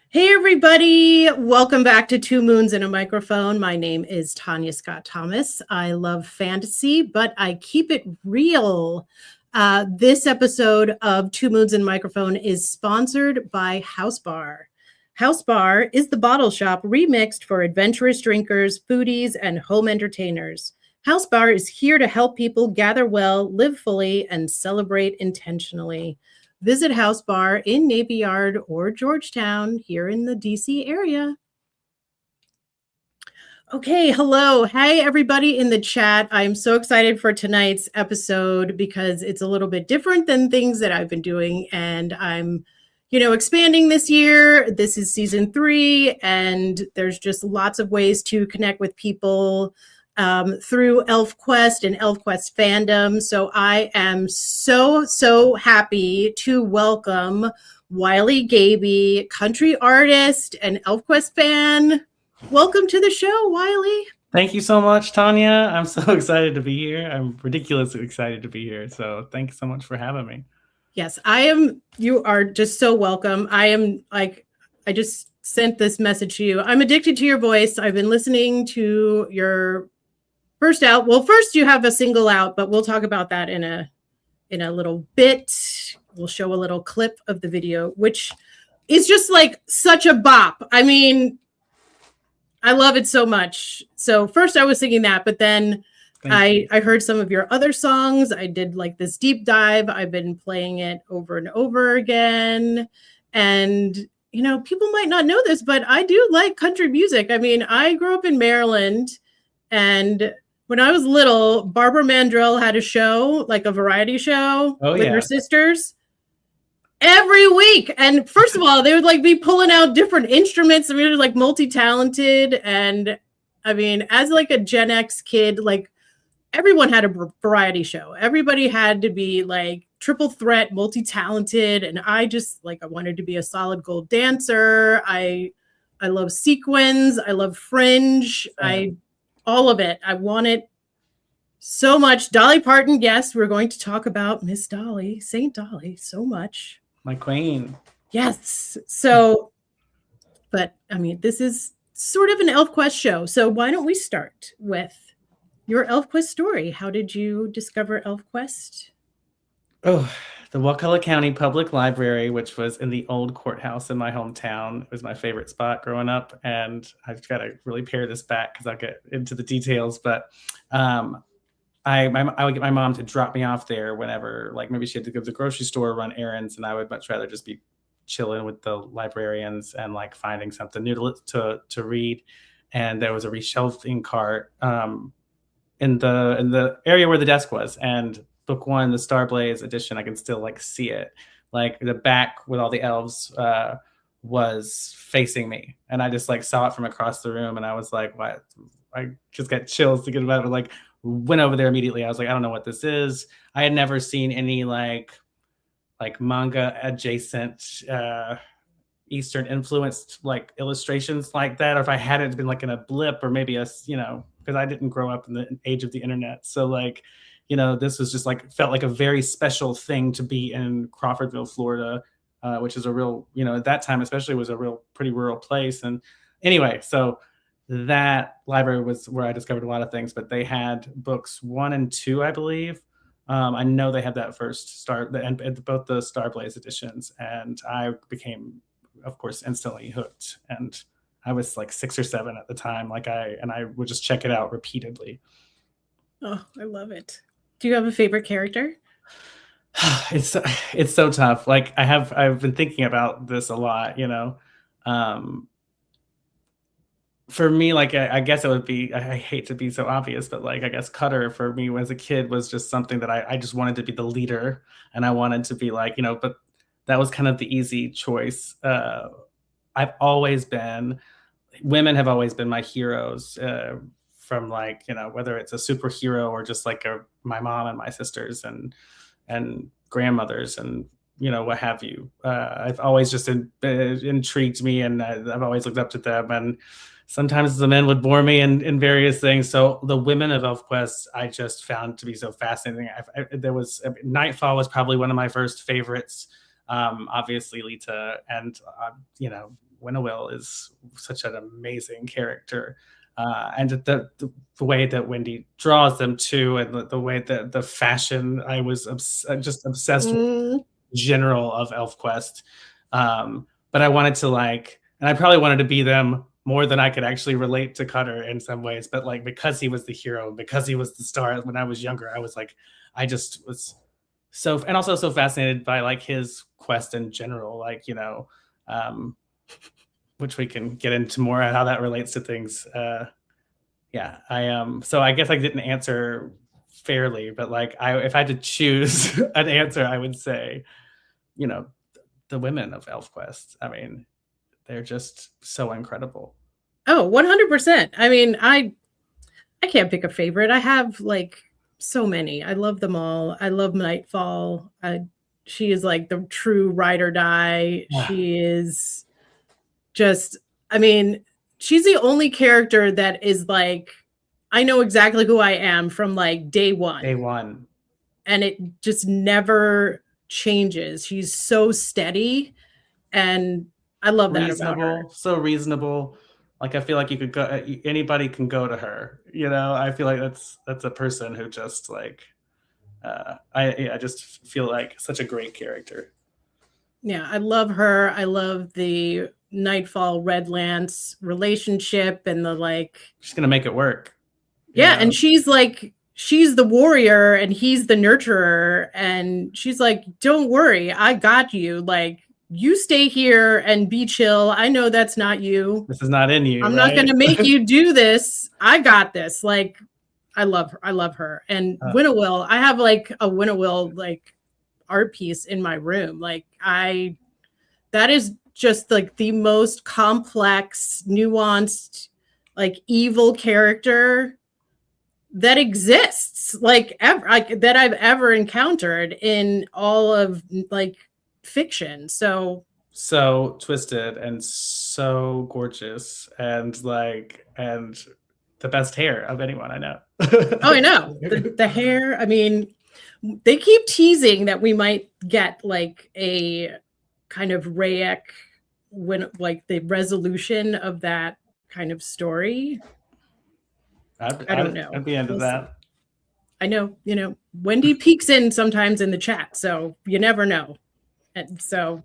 Hey everybody, welcome back to Two Moons and a Microphone. My name is Tanya Scott-Thomas. I love fantasy, but I keep it real. This episode of Two Moons and a Microphone is sponsored by HOUSEBAR. HOUSEBAR is the bottle shop remixed for adventurous drinkers, foodies, and home entertainers. HOUSEBAR is here to help people gather well, live fully, and celebrate intentionally. Visit HOUSEBAR in Navy Yard or Georgetown here in the DC area. Okay, hello. Hi, everybody in the chat. I'm so excited for tonight's episode because it's a little bit different than things that I've been doing. And I'm, expanding this year. This is season 3, and there's just lots of ways to connect with people through ElfQuest and ElfQuest fandom. So I am so happy to welcome Wiley Gaby, country artist and ElfQuest fan. Welcome to the show, Wiley. Thank you so much, Tanya. I'm so excited to be here. I'm ridiculously excited to be here. So thank you so much for having me. Yes, I am. You are just so welcome. I just sent this message to you. I'm addicted to your voice. I've been listening to your first out. Well, first you have a single out, but we'll talk about that in a little bit. We'll show a little clip of the video, which is just like such a bop. I mean, I love it so much. So first I was singing that, but then I heard some of your other songs. I did like this deep dive. I've been playing it over and over again. And, people might not know this, but I do like country music. I mean, I grew up in Maryland, and when I was little, Barbara Mandrell had a show, like a variety show with her sisters every week. And first of all, they would like be pulling out different instruments. I mean, they're like multi-talented. And I mean, as like a Gen X kid, like everyone had a variety show. Everybody had to be like triple threat, multi-talented. And I just I wanted to be a solid gold dancer. I love sequins. I love fringe. All of it. I want it so much. Dolly Parton, yes, we're going to talk about Miss Dolly, Saint Dolly, so much. My queen. Yes. So, but I mean, this is sort of an ElfQuest show. So why don't we start with your ElfQuest story? How did you discover ElfQuest? Oh, the Wakulla County Public Library, which was in the old courthouse in my hometown. It was my favorite spot growing up. And I've got to really pare this back because I'll get into the details. But I would get my mom to drop me off there whenever, like maybe she had to go to the grocery store, run errands, and I would much rather just be chilling with the librarians and like finding something new to read. And there was a reshelving cart in the area where the desk was, and book 1, the Starblaze edition, I can still like see it. Like the back with all the elves was facing me, and I just like saw it from across the room, and I was like, what? I just got chills thinking about it. Like went over there immediately. I was like, I don't know what this is. I had never seen any like manga adjacent Eastern influenced like illustrations like that, or if I had, it been like in a blip, or maybe because I didn't grow up in the age of the internet. So like, this was just like, felt like a very special thing to be in Crawfordville, Florida, which is a real, at that time especially, was a real pretty rural place. And anyway, so that library was where I discovered a lot of things, but they had books 1 and 2, I believe. I know they had that first start, and both the Starblaze editions, and I became, of course, instantly hooked. And I was like 6 or 7 at the time. I would just check it out repeatedly. Oh, I love it. Do you have a favorite character? It's so tough. Like I've been thinking about this a lot, for me, like, I guess it would be, I hate to be so obvious, but like, I guess Cutter for me as a kid was just something that I just wanted to be the leader, and I wanted to be like, but that was kind of the easy choice. Women have always been my heroes, from like, whether it's a superhero or just like my mom and my sisters and grandmothers and, what have you. I've always just intrigued me, and I've always looked up to them. And sometimes the men would bore me in various things. So the women of ElfQuest, I just found to be so fascinating. Nightfall was probably one of my first favorites. Obviously Lita, and Winnowill is such an amazing character. And the way that Wendy draws them too, and the way that the fashion, I was just obsessed with general of ElfQuest. But I wanted to and I probably wanted to be them more than I could actually relate to Cutter in some ways. But like, because he was the hero, because he was the star when I was younger, I was like, I just was so, and also so fascinated by like his quest in general, like, which we can get into more how that relates to things. Yeah, so I guess I didn't answer fairly, but like, if I had to choose an answer, I would say, the women of ElfQuest. I mean, they're just so incredible. Oh, 100%. I mean, I can't pick a favorite. I have like so many. I love them all. I love Nightfall. She is like the true ride or die. Yeah. She is just, I mean, she's the only character that is like, I know exactly who I am from like day one. Day one. And it just never changes. She's so steady. And I love that about her. So reasonable. Like, I feel like you could go, anybody can go to her. I feel like that's a person who just like, I just feel like such a great character. Yeah, I love her. I love the Nightfall Redlance relationship and the like. She's gonna make it work. Yeah, and she's like, she's the warrior and he's the nurturer, and she's like, don't worry, I got you. Like, you stay here and be chill. I know that's not you. This is not in you. I'm not going to make you do this. I got this. Like, I love her. I love her. And Winnowill, I have like a Winnowill like art piece in my room. Like, that is just like the most complex, nuanced, like evil character that exists, like ever, like that I've ever encountered in all of like fiction. So twisted and so gorgeous and like, and the best hair of anyone I know. Oh, I know. The hair, I mean, they keep teasing that we might get like a kind of Rayek when like the resolution of that kind of story. I don't know. I'd be into that. I know, Wendy peeks in sometimes in the chat, so you never know. And so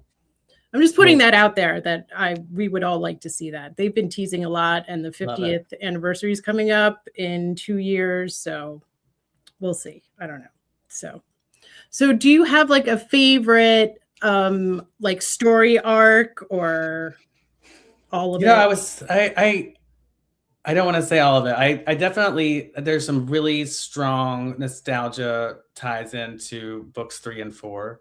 I'm just putting that out there that we would all like to see that. They've been teasing a lot, and the 50th anniversary is coming up in 2 years, so we'll see. I don't know. So do you have like a favorite like story arc or all of it? I don't want to say all of it. I definitely, there's some really strong nostalgia ties into books 3 and 4.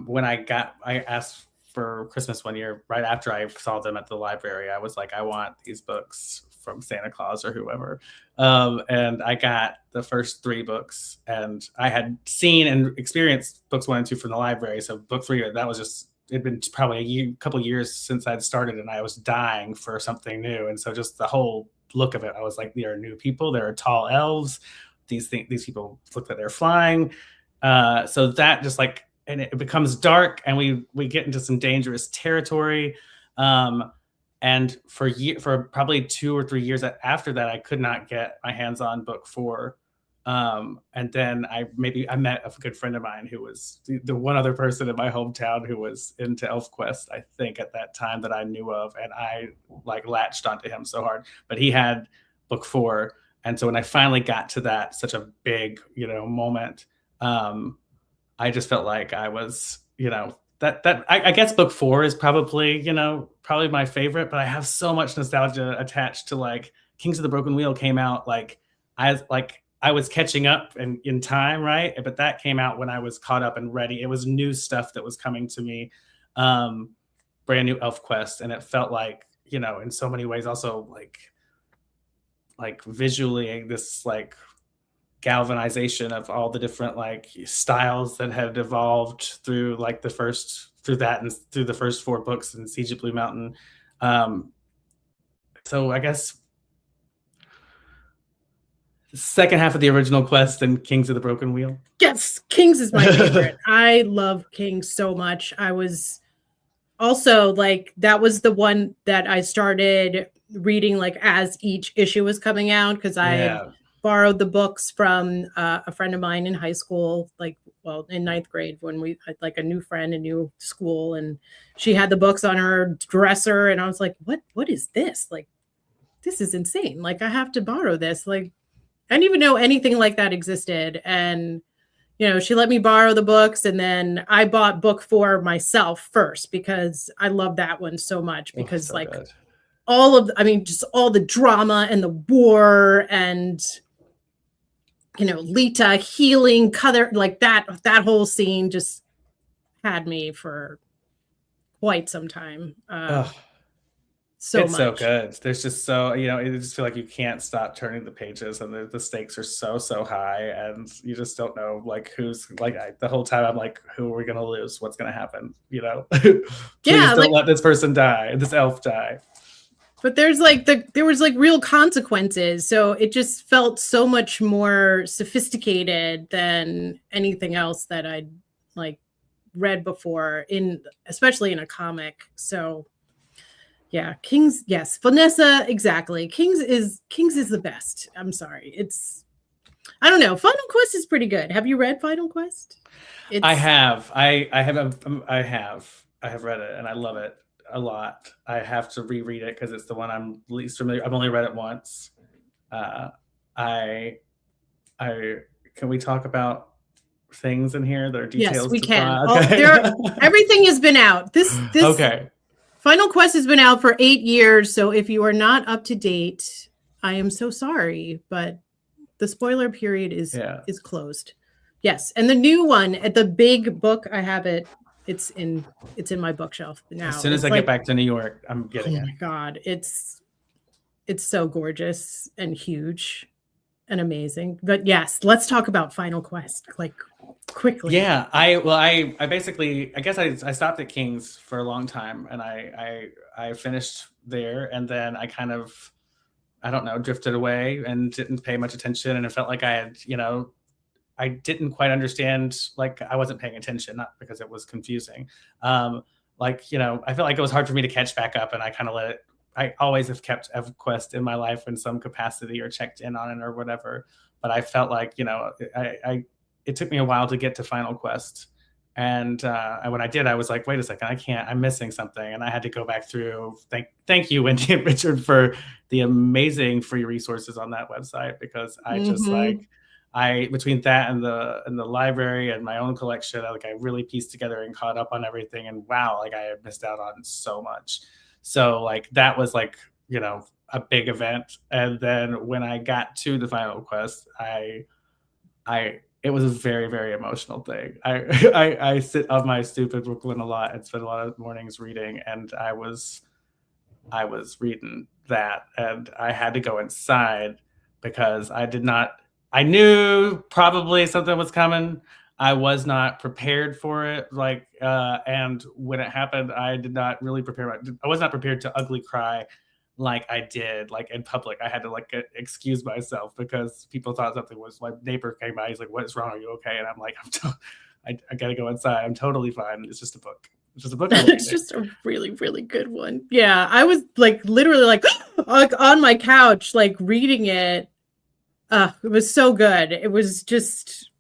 When I asked for Christmas one year, right after I saw them at the library, I was like, I want these books from Santa Claus or whoever. And I got the first 3 books, and I had seen and experienced books 1 and 2 from the library. So book 3, that was just, it'd been probably a couple years since I'd started, and I was dying for something new. And so just the whole look of it, I was like, there are new people, there are tall elves, these people look like they're flying. So that just like, and it becomes dark, and we get into some dangerous territory. And for probably 2 or 3 years after that, I could not get my hands on book 4. And then I met a good friend of mine who was the one other person in my hometown who was into ElfQuest, I think, at that time that I knew of. And I like latched onto him so hard, but he had book 4. And so when I finally got to that, such a big, moment, I just felt like I was, I guess book 4 is probably, probably my favorite, but I have so much nostalgia attached to like Kings of the Broken Wheel came out I was catching up in time, right? But that came out when I was caught up and ready. It was new stuff that was coming to me, brand new ElfQuest, and it felt like, in so many ways also like visually this like galvanization of all the different like styles that had evolved through like the first 4 books in Siege of Blue Mountain. So I guess the second half of the original quest and Kings of the Broken Wheel. Yes, Kings is my favorite. I love Kings so much. I was also, like, that was the one that I started reading like as each issue was coming out, because I had borrowed the books from a friend of mine in high school, like, well, in ninth grade, when we had like a new friend, a new school, and she had the books on her dresser, and I was like, what is this? Like, this is insane. Like, I have to borrow this. Like, I didn't even know anything like that existed. And, you know, she let me borrow the books, and then I bought book 4 myself first because I love that one so much, because so like good. Just all the drama and the war and, you know, Lita healing color, like that whole scene just had me for quite some time. So it's much. So good. There's just so, you know, you just feel like you can't stop turning the pages, and the stakes are so high, and you just don't know like who's like, the whole time I'm like, who are we gonna lose? What's gonna happen? You know, please don't let this person die, this elf die. But there was like real consequences, so it just felt so much more sophisticated than anything else that I'd like read before, especially in a comic. So yeah, Kings, yes, Vanessa, exactly. Kings is the best. I'm sorry. I don't know. Final Quest is pretty good. Have you read Final Quest? I have. I have read it, and I love it a lot. I have to reread it because it's the one I'm least familiar. I've only read it once. Can we talk about things in here that are details? Yes, we can. Okay. Everything has been out. This okay. Final Quest has been out for 8 years, so if you are not up to date, I am so sorry, but the spoiler period is closed. Yes, and the new one, at the big book, I have it. It's in my bookshelf now. As soon as I get back to New York, I'm getting it. Oh my God, it's so gorgeous and huge and amazing. But yes, let's talk about Final Quest, like, quickly. Yeah, I basically, I guess I stopped at Kings for a long time, and I finished there, and then I kind of, I don't know, drifted away and didn't pay much attention, and it felt like I had, you know, I didn't quite understand, like I wasn't paying attention, not because it was confusing. Like, you know, I felt like it was hard for me to catch back up, and I kind of let it. I always have kept EverQuest in my life in some capacity, or checked in on it or whatever. But I felt like, you know, it took me a while to get to Final Quest. And when I did, I was like, wait a second, I'm missing something. And I had to go back through. Thank you, Wendy and Richard, for the amazing free resources on that website, because I just between that and the library and my own collection, I really pieced together and caught up on everything. And wow, like I had missed out on so much. So like that was like, you know, a big event. And then when I got to the Final Quest, it was a very, very emotional thing. I sit on my stoop in Brooklyn a lot and spend a lot of mornings reading, and I was reading that, and I had to go inside because I knew probably something was coming. I was not prepared for it. And when it happened, I did not really prepare. I was not prepared to ugly cry like I did, like in public. I had to excuse myself because people thought something was. My neighbor came by. He's like, "What is wrong? Are you okay?" And I'm like, I gotta go inside. I'm totally fine. It's just a book. It's just a book. It's just a really, really good one. Yeah, I was literally like on my couch, reading it. It was so good. It was just,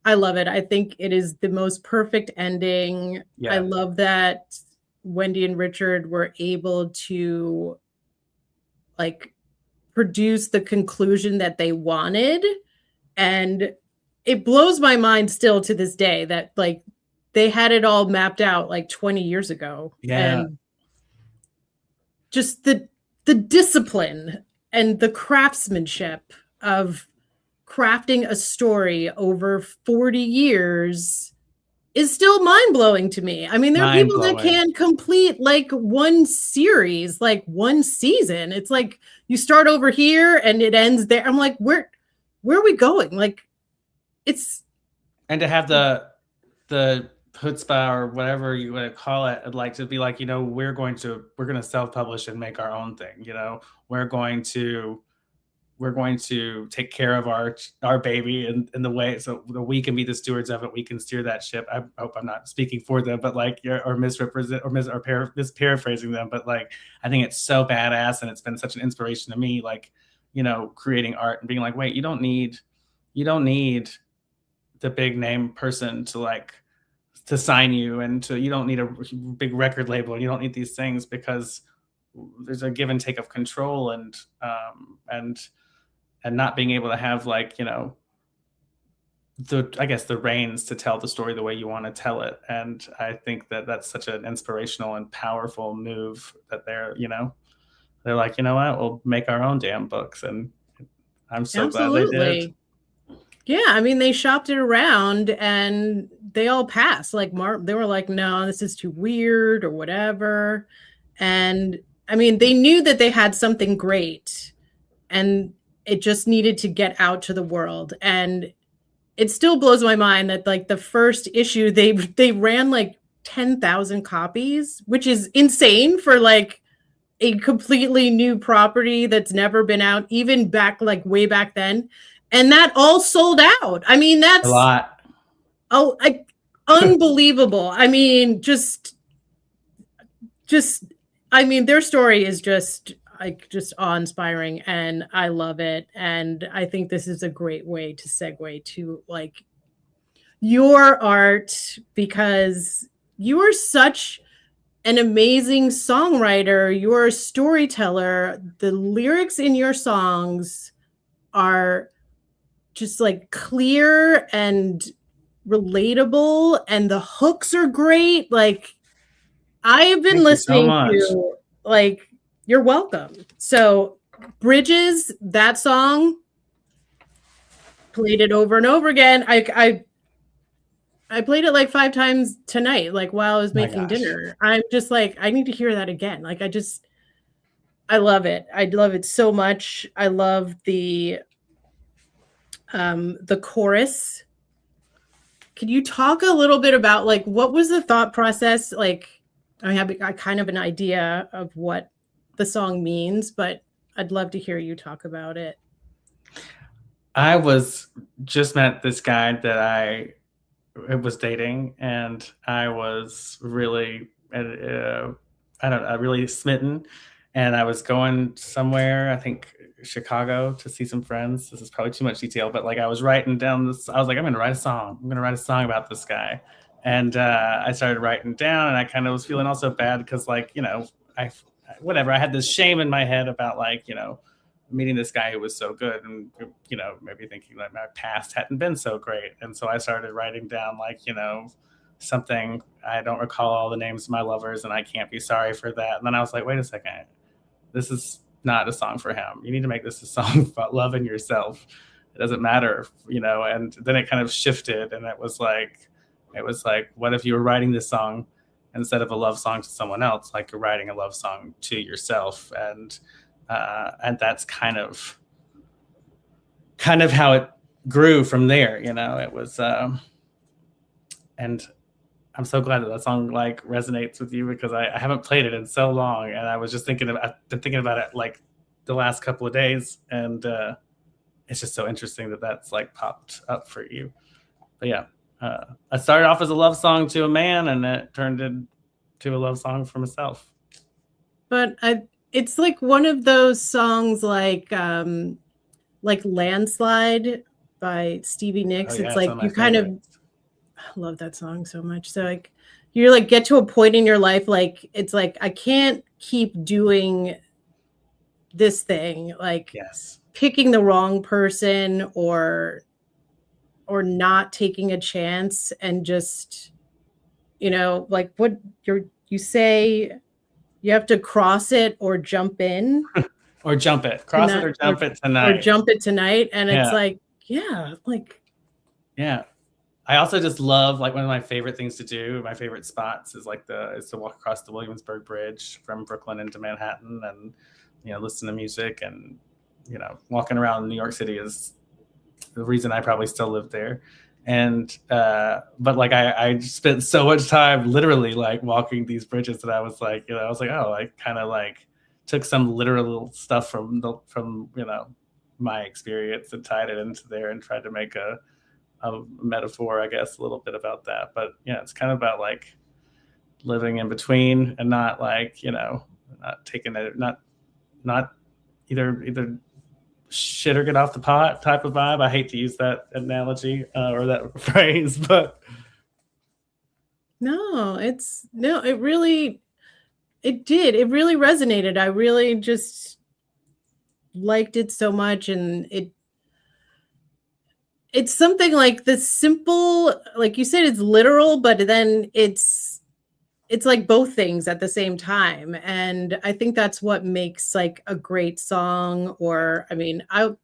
I love it. I think it is the most perfect ending. Yeah. I love that Wendy and Richard were able to produce the conclusion that they wanted. And it blows my mind still to this day that they had it all mapped out 20 years ago. Yeah. And just the discipline and the craftsmanship of crafting a story over 40 years is still mind-blowing to me. I mean, there are people that can complete one series, one season. It's you start over here and it ends there. I'm like, where are we going? And to have the chutzpah or whatever you want to call it, to be you know, we're going to self-publish and make our own thing. You know, we're going to we're going to take care of our baby in the way so that we can be the stewards of it. We can steer that ship. I hope I'm not speaking for them, but like or misrepresent or misparaphrasing them. But like I think it's so badass, and it's been such an inspiration to me. Like, you know, creating art and being like, wait, you don't need the big name person to sign you, and you don't need a big record label, and you don't need these things, because there's a give and take of control and not being able to have like, you know, the reins to tell the story the way you want to tell it. And I think that that's such an inspirational and powerful move that they're like, you know what, we'll make our own damn books. And I'm so glad they did. Yeah, I mean, they shopped it around and they all passed. Like they were like, no, this is too weird or whatever. And I mean, they knew that they had something great, and it just needed to get out to the world. And it still blows my mind that like the first issue, they ran like 10,000 copies, which is insane for like a completely new property that's never been out, even back like way back then. And that all sold out. I mean, that's a lot. Oh, unbelievable. I mean, I mean, their story is just awe-inspiring, and I love it. And I think this is a great way to segue to like your art, because you are such an amazing songwriter. You're a storyteller. The lyrics in your songs are just like clear and relatable, and the hooks are great. Like, I have been listening to, like, you're welcome. So Bridges, that song, played it over and over again. I played it like 5 times tonight, like while I was making dinner. I'm just like, I need to hear that again. Like, I love it. I love it so much. I love the chorus. Could you talk a little bit about like what was the thought process? Like, I have kind of an idea of what the song means, but I'd love to hear you talk about it. I just met this guy that I was dating, and I was really, really smitten. And I was going somewhere, I think Chicago, to see some friends. This is probably too much detail, but like I was writing down this. I was like, I'm going to write a song. I'm going to write a song about this guy. And I started writing down, and I kind of was feeling also bad because, like, you know, I had this shame in my head about, like, you know, meeting this guy who was so good, and, you know, maybe thinking that my past hadn't been so great. And so I started writing down, like, you know, something, I don't recall all the names of my lovers, and I can't be sorry for that. And then I was like, wait a second, this is not a song for him. You need to make this a song about loving yourself. It doesn't matter, you know. And then it kind of shifted, and it was like, what if you were writing this song instead of a love song to someone else, like you're writing a love song to yourself? And that's kind of how it grew from there, you know. It was, and I'm so glad that song like resonates with you, because I haven't played it in so long, and I was just I've been thinking about it like the last couple of days, and it's just so interesting that that's like popped up for you. But yeah. I started off as a love song to a man, and it turned into a love song for myself. But it's like one of those songs like Landslide by Stevie Nicks. Oh, yeah, it's like you kind of, I love that song so much. So like you like get to a point in your life, like it's like, I can't keep doing this thing, like picking the wrong person or not taking a chance, and just, you know, like what you say, you have to cross it or jump in. Or jump it. Cross it or jump it tonight. Or jump it tonight. And it's like, yeah. I also just love, like, one of my favorite things to do, my favorite spots is to walk across the Williamsburg Bridge from Brooklyn into Manhattan, and, you know, listen to music. And, you know, walking around New York City is the reason I probably still live there. And but like I spent so much time literally like walking these bridges that I was like, you know, oh, I kind of like took some literal stuff from you know, my experience and tied it into there and tried to make a metaphor, I guess, a little bit about that. But yeah, it's kind of about like living in between and not like, not taking it, not either shit or get off the pot type of vibe. I hate to use that analogy or that phrase, but it really resonated. I really just liked it so much. And it's something like this simple, like you said, it's literal, but then it's like both things at the same time. And I think that's what makes like a great song. Or, I mean, I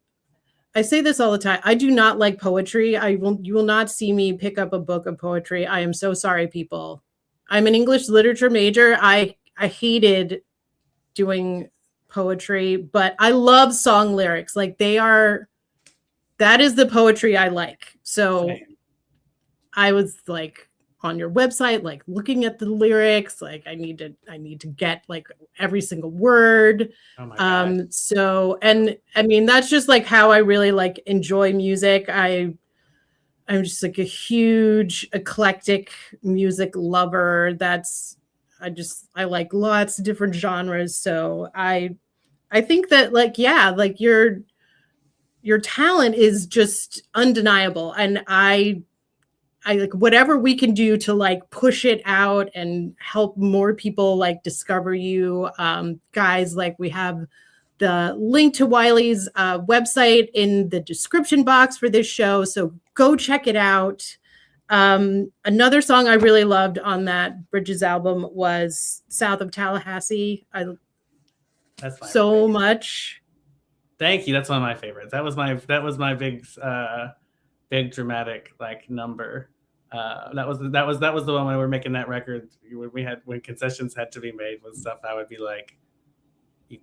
say this all the time. I do not like poetry. You will not see me pick up a book of poetry. I am so sorry, people. I'm an English literature major. I hated doing poetry, but I love song lyrics. Like that is the poetry I like. So I was like on your website, like looking at the lyrics, like I need to get like every single word. Oh my God. So, and I mean, that's just like how I really like enjoy music. I'm just like a huge eclectic music lover. I like lots of different genres. So I think that like, yeah, like your talent is just undeniable. And I like whatever we can do to like push it out and help more people like discover you. Guys, like we have the link to Wiley's website in the description box for this show. So go check it out. Another song I really loved on that Bridges album was South of Tallahassee. That's so much. Thank you. That's one of my favorites. That was my big dramatic like number. That was the one when we were making that record. When concessions had to be made with stuff, I would be like, you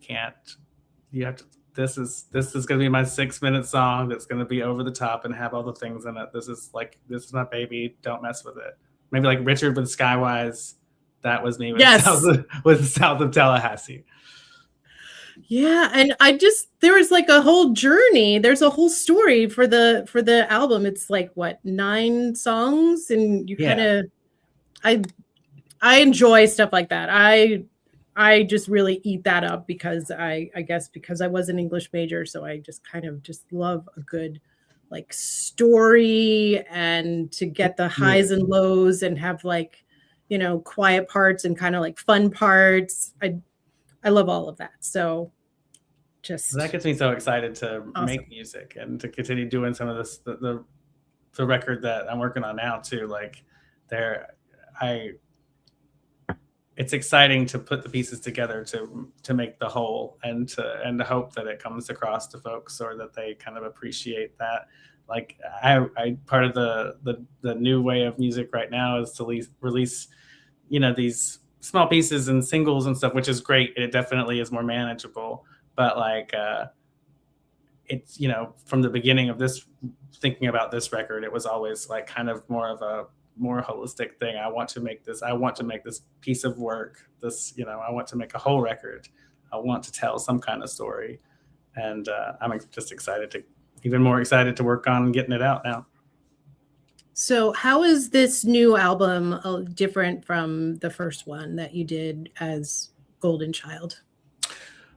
have to. This is going to be my 6-minute song. That's going to be over the top and have all the things in it. This is my baby. Don't mess with it. Maybe like Richard with Skywise. That was me with South of Tallahassee. Yeah, and there was like a whole journey. There's a whole story for the album. It's like what, 9 songs, and you kind of I enjoy stuff like that. I just really eat that up because I guess because I was an English major, so I just kind of just love a good like story and to get the highs and lows and have like, quiet parts and kind of like fun parts. I love all of that. So that gets me so excited to make music and to continue doing some of this, the record that I'm working on now too. Like it's exciting to put the pieces together to make the whole and to hope that it comes across to folks or that they kind of appreciate that. Like I part of the new way of music right now is to release, these small pieces and singles and stuff, which is great. It definitely is more manageable, but like it's, from the beginning of this, thinking about this record, it was always like kind of more of a more holistic thing. I want to make this piece of work. I want to make a whole record. I want to tell some kind of story. And I'm just even more excited to work on getting it out now. So how is this new album different from the first one that you did as Golden Child?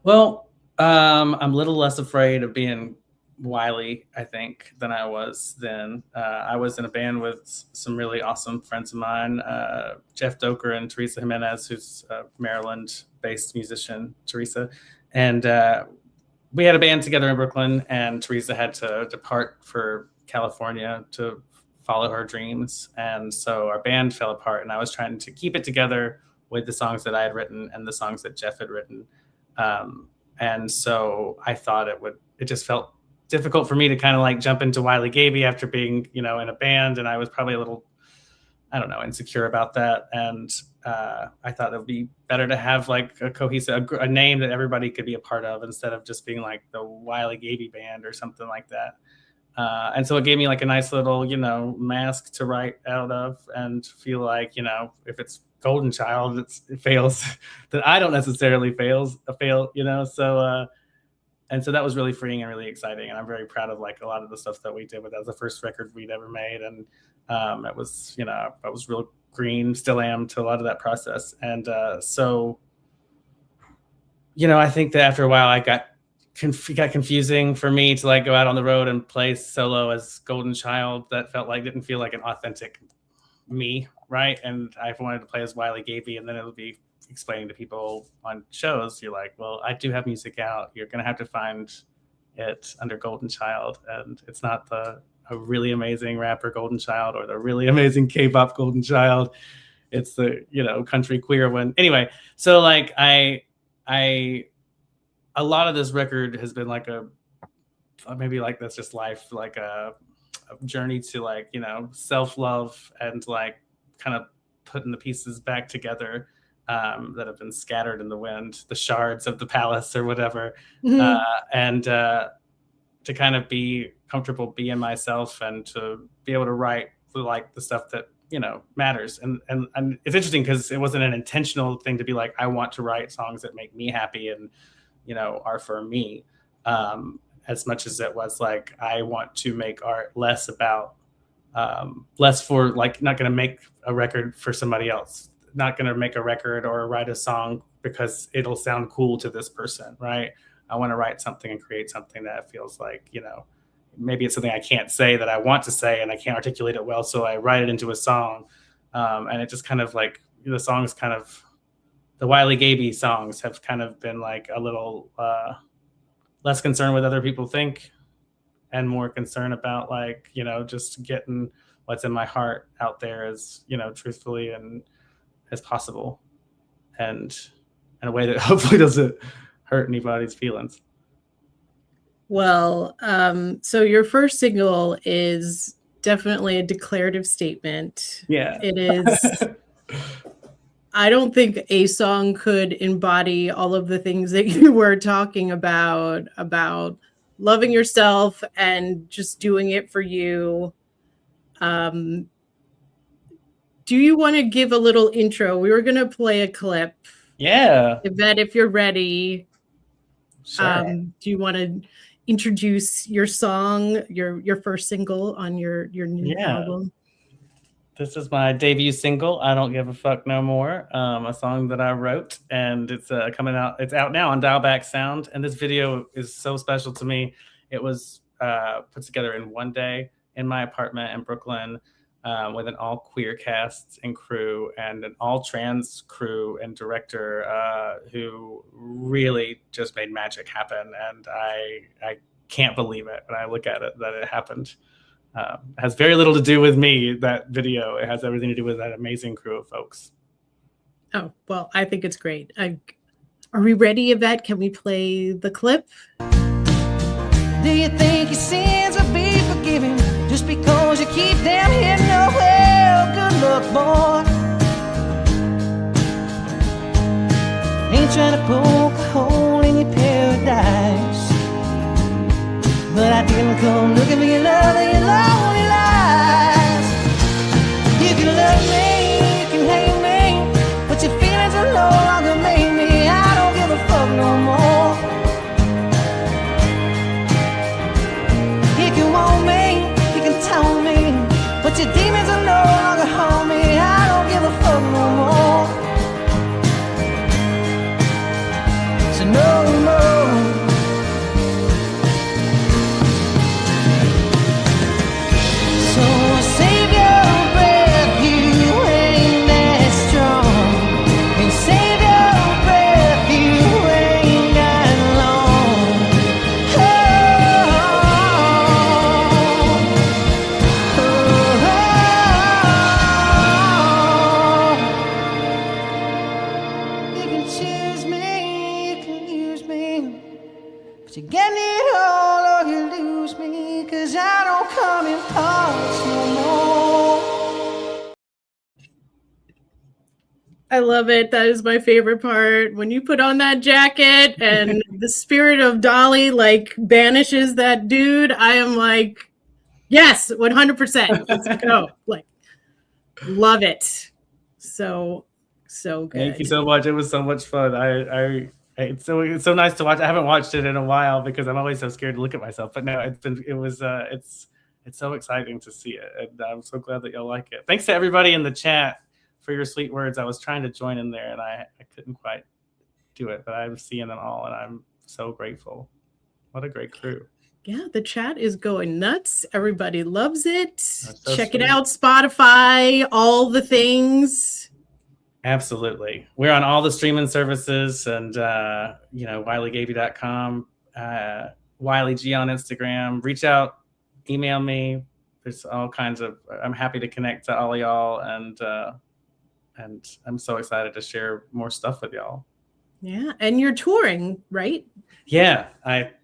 Well, I'm a little less afraid of being Wiley, I think, than I was then. I was in a band with some really awesome friends of mine, Jeff Doker and Teresa Jimenez, who's a Maryland-based musician, Teresa. And we had a band together in Brooklyn, and Teresa had to depart for California to follow her dreams. And so our band fell apart, and I was trying to keep it together with the songs that I had written and the songs that Jeff had written. And so I thought it just felt difficult for me to kind of like jump into Wiley Gaby after being, in a band. And I was probably a little, I don't know, insecure about that. And I thought it would be better to have like a cohesive, a name that everybody could be a part of instead of just being like the Wiley Gaby band or something like that. And so it gave me like a nice little, mask to write out of and feel like, if it's Golden Child, it fails, that I don't necessarily fail, so And so that was really freeing and really exciting. And I'm very proud of like a lot of the stuff that we did. But that was the first record we'd ever made. And it was, you know, I was real green, still am to a lot of that process. And so, you know, I think that after a while I got confusing for me to like go out on the road and play solo as Golden Child. That didn't feel like an authentic me, right? And I wanted to play as Wiley Gaby, and then it would be explaining to people on shows, you're like, well, I do have music out. You're gonna have to find it under Golden Child, and it's not a really amazing rapper Golden Child or the really amazing K-pop Golden Child. It's the, you know, country queer one. Anyway, so like I a lot of this record has been like maybe like that's just life, like a journey to like, you know, self-love and like kind of putting the pieces back together that have been scattered in the wind, the shards of the palace or whatever. And to kind of be comfortable being myself and to be able to write like the stuff that, you know, matters. And it's interesting because it wasn't an intentional thing to be like, I want to write songs that make me happy and, you know, are for me, as much as it was like, I want to make art less about, less for like, not going to make a record for somebody else, not going to make a record or write a song because it'll sound cool to this person, right? I want to write something and create something that feels like, you know, maybe it's something I can't say that I want to say and I can't articulate it well, so I write it into a song. And it just kind of like, the songs kind of, the Wiley Gaby songs have kind of been like a little less concerned with other people think and more concerned about like, you know, just getting what's in my heart out there as, you know, truthfully and as possible, and in a way that hopefully doesn't hurt anybody's feelings. Well, so your first single is definitely a declarative statement. Yeah. It is. I don't think a song could embody all of the things that you were talking about loving yourself and just doing it for you. Do you want to give a little intro? We were going to play a clip. Yeah. Yvette, if you're ready. Sure. Do you want to introduce your song, your first single on your new album? This is my debut single, I Don't Give a Fuck No More, a song that I wrote, and it's coming out. It's out now on Dialback Sound, and this video is so special to me. It was put together in one day in my apartment in Brooklyn with an all queer cast and crew and an all trans crew and director who really just made magic happen. And I can't believe it when I look at it that it happened. It has very little to do with me, that video. It has everything to do with that amazing crew of folks. Oh, well, I think it's great. Are we ready, Yvette? Can we play the clip? Do you think your sins will be forgiven just because you keep them hidden? Oh, well, good luck, boy. Ain't trying to poke a hole in your paradise, but I didn't come looking for your love and your lonely lies. If you love me, you can hate me, but your feelings will no longer make me. I don't give a fuck no more. If you want me, you can tell me, but your demons will no longer harm me. I don't give a fuck no more. So no more. I love it. That is my favorite part. When you put on that jacket and the spirit of Dolly like banishes that dude, I am like, yes, 100%. Let's go. Like, love it. So good. Thank you so much. It was so much fun. I It's so nice to watch. I haven't watched it in a while because I'm always so scared to look at myself. But no, it's so exciting to see it, and I'm so glad that y'all like it. Thanks to everybody in the chat for your sweet words. I was trying to join in there, and I couldn't quite do it, but I'm seeing them all, and I'm so grateful. What a great crew. Yeah, the chat is going nuts. Everybody loves it. So Check sweet. it out, Spotify, all the things. Absolutely. We're on all the streaming services, and WileyGaby.com, Wiley G on Instagram. Reach out, email me. There's all kinds of. I'm happy to connect to all of y'all, and I'm so excited to share more stuff with y'all. Yeah, and you're touring, right? Yeah,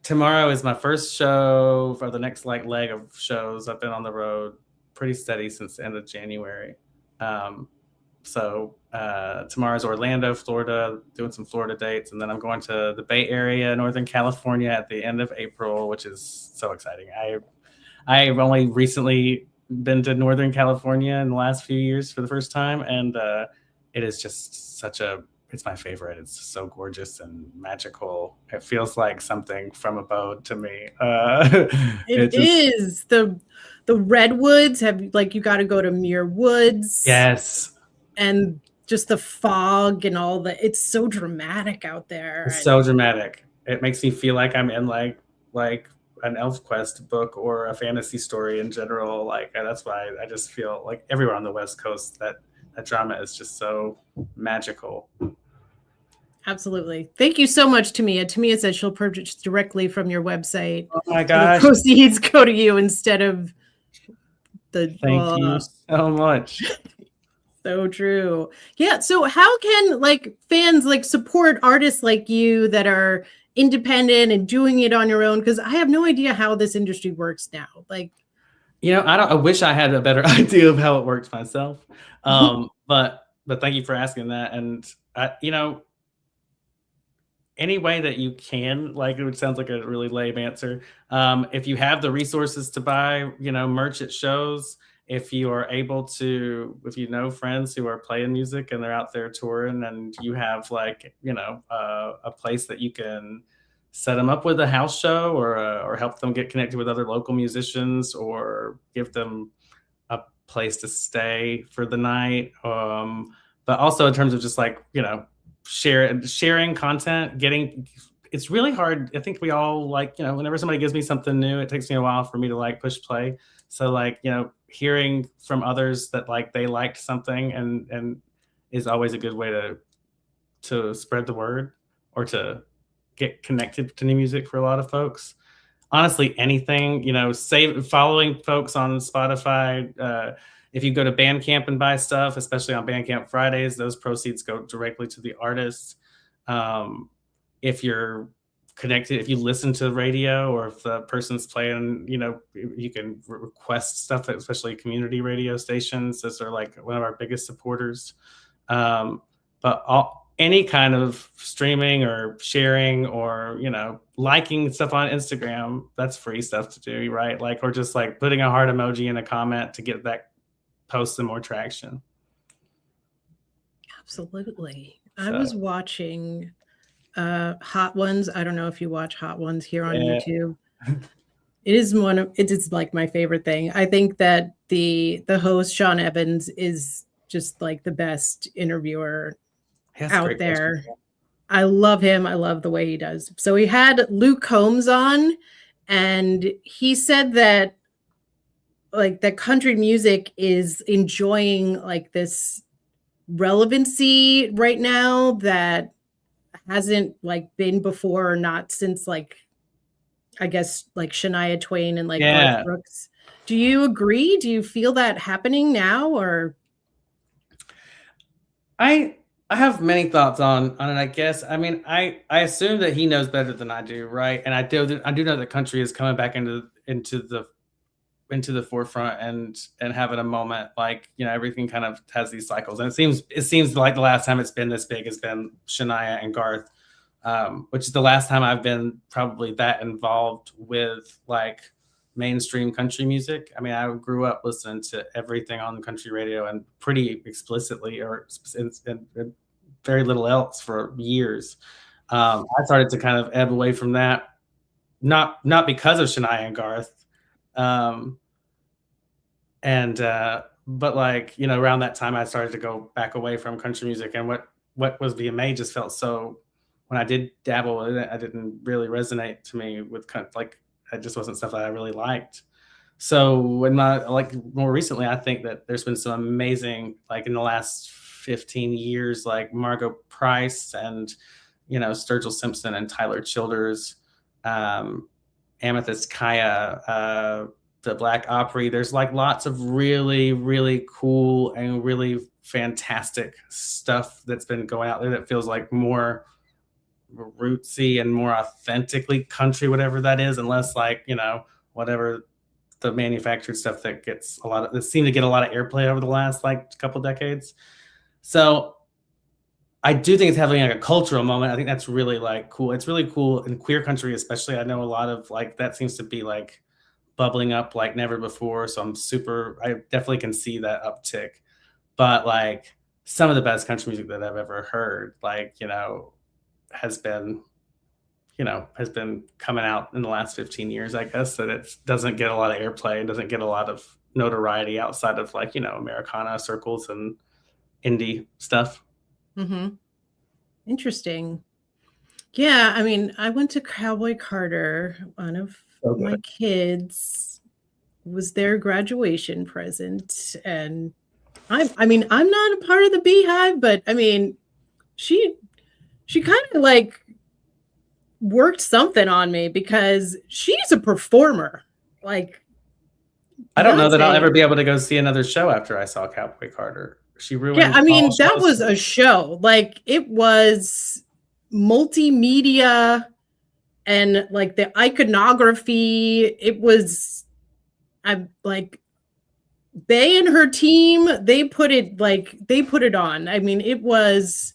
tomorrow is my first show for the next leg of shows. I've been on the road pretty steady since the end of January. So tomorrow's Orlando, Florida, doing some Florida dates, and then I'm going to the Bay Area, Northern California at the end of April, which is so exciting. I've only recently been to Northern California in the last few years for the first time, and it is just it's my favorite. It's so gorgeous and magical. It feels like something from abode to me. It is. The redwoods you got to go to Muir Woods. Yes. And just the fog and all it's so dramatic out there. It's so dramatic. It makes me feel like I'm in like an ElfQuest book or a fantasy story in general. Like that's why I just feel like everywhere on the West Coast that drama is just so magical. Absolutely. Thank you so much, Tamia. Tamia said she'll purchase directly from your website. Oh my gosh. The proceeds go to you instead of the. Thank you so much. So true. Yeah. So how can fans support artists like you that are independent and doing it on your own? Because I have no idea how this industry works now. I wish I had a better idea of how it works myself. But thank you for asking that. And any way that you can, it sounds like a really lame answer. If you have the resources to buy, merch at shows, if you are able to, if you know friends who are playing music and they're out there touring, and you have a place that you can set them up with a house show or help them get connected with other local musicians or give them a place to stay for the night. But also in terms of just sharing content, it's really hard. I think we all whenever somebody gives me something new, it takes me a while for me to push play. So hearing from others that they liked something and is always a good way to spread the word or to get connected to new music for a lot of folks. Honestly, anything, following folks on Spotify. If you go to Bandcamp and buy stuff, especially on Bandcamp Fridays, those proceeds go directly to the artist. If you're connected, if you listen to the radio or if the person's playing, you can request stuff, especially community radio stations. Those are one of our biggest supporters. But any kind of streaming or sharing or, liking stuff on Instagram, that's free stuff to do, right? Or just putting a heart emoji in a comment to get that post some more traction. Absolutely. I was watching Hot Ones. I don't know if you watch Hot Ones here on YouTube. It is it's my favorite thing. I think that the host Sean Evans is just the best interviewer out there. Question. I love him. I love the way he does. So he had Luke Combs on, and he said that that country music is enjoying this relevancy right now that hasn't been before, or not since I guess Shania Twain and Garth Brooks. Do you agree? Do you feel that happening now, or? I have many thoughts on it, I guess. I mean, I assume that he knows better than I do, right? And I do know that country is coming back into the forefront and having a moment. Everything kind of has these cycles, and it seems like the last time it's been this big has been Shania and Garth, which is the last time I've been probably that involved with mainstream country music. I mean, I grew up listening to everything on the country radio and pretty explicitly, or and very little else for years. I started to kind of ebb away from that, not because of Shania and Garth, but like, you know, around that time I started to go back away from country music, and what was being made just felt so, when I did dabble in it, I didn't really resonate to me with like, it just wasn't stuff that I really liked. So when like more recently, I think that there's been some amazing, like in the last 15 years, like Margot Price and, you know, Sturgill Simpson and Tyler Childers, Amethyst Kaya, the Black Opry. There's like lots of really, really cool and really fantastic stuff that's been going out there that feels like more rootsy and more authentically country, whatever that is, and less like, you know, whatever the manufactured stuff that seemed to get a lot of airplay over the last like couple decades. So I do think it's having like a cultural moment. I think that's really like cool. It's really cool in queer country, especially. I know a lot of like that seems to be like bubbling up like never before. So I definitely can see that uptick. But like some of the best country music that I've ever heard, like, you know, has been coming out in the last 15 years, I guess, that it doesn't get a lot of airplay and doesn't get a lot of notoriety outside of like, you know, Americana circles and indie stuff. Mm-hmm. Interesting. Yeah, I mean, I went to Cowboy Carter. One of my kids was their graduation present, and I mean, I'm not a part of the Beehive, but I mean, she kind of like worked something on me because she's a performer. Like, I don't know that I'll ever be able to go see another show after I saw Cowboy Carter. She ruined. Yeah, I mean, that was a show. Like, it was multimedia and like the iconography. It was, I'm like, Bay and her team, they put it on. I mean, it was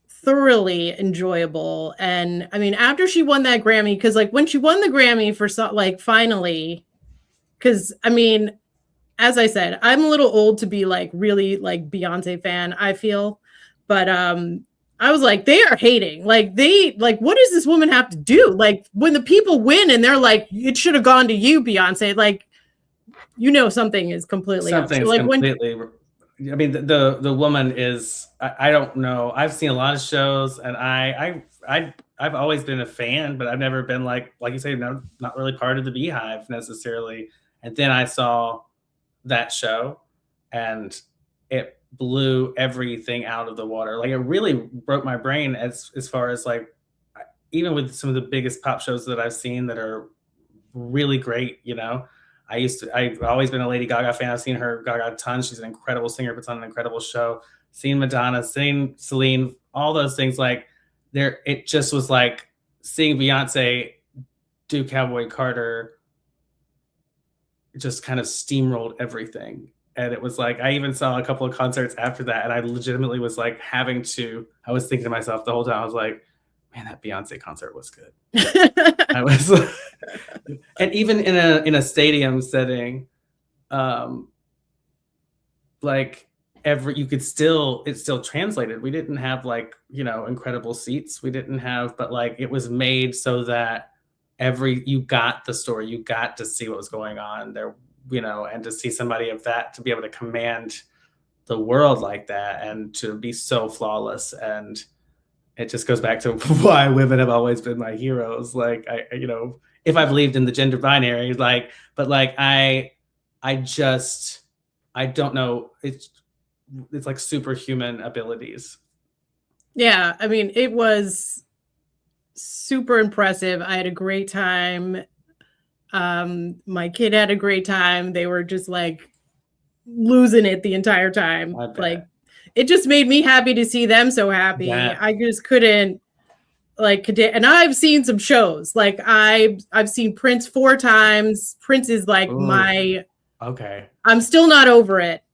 thoroughly enjoyable. And I mean, after she won that Grammy, because like when she won the Grammy for like finally, because I mean, as I said, I'm a little old to be like really like Beyonce fan, I feel, but I was like, they are hating. Like, what does this woman have to do? Like, when the people win and they're like, it should have gone to you, Beyonce. Like, you know, something is completely I mean, the woman is, I don't know. I've seen a lot of shows, and I've always been a fan, but I've never been like you say, not really part of the Beehive necessarily. And then I saw that show, and it blew everything out of the water. Like, it really broke my brain as far as like, even with some of the biggest pop shows that I've seen that are really great, you know. I've always been a Lady Gaga fan. I've seen her Gaga a ton. She's an incredible singer, puts on an incredible show. Seen Madonna, seen Celine, all those things. Like, it just was like seeing Beyonce do Cowboy Carter just kind of steamrolled everything. And it was like, I even saw a couple of concerts after that, and I legitimately was like I was thinking to myself the whole time, I was like, man, that Beyonce concert was good. I was, and even in a stadium setting, like it's still translated. We didn't have like, you know, incredible seats. We didn't have, but like it was made so that you got the story, you got to see what was going on there, you know, and to see somebody of that, to be able to command the world like that and to be so flawless. And it just goes back to why women have always been my heroes. Like, you know, if I believed in the gender binary, like, but like, I don't know. It's like superhuman abilities. Yeah. I mean, it was super impressive. I had a great time. My kid had a great time. They were just like losing it the entire time. Like, it just made me happy to see them so happy. Yeah. I just couldn't like, and I've seen some shows. Like, I've seen Prince 4 times. Prince is like I'm still not over it.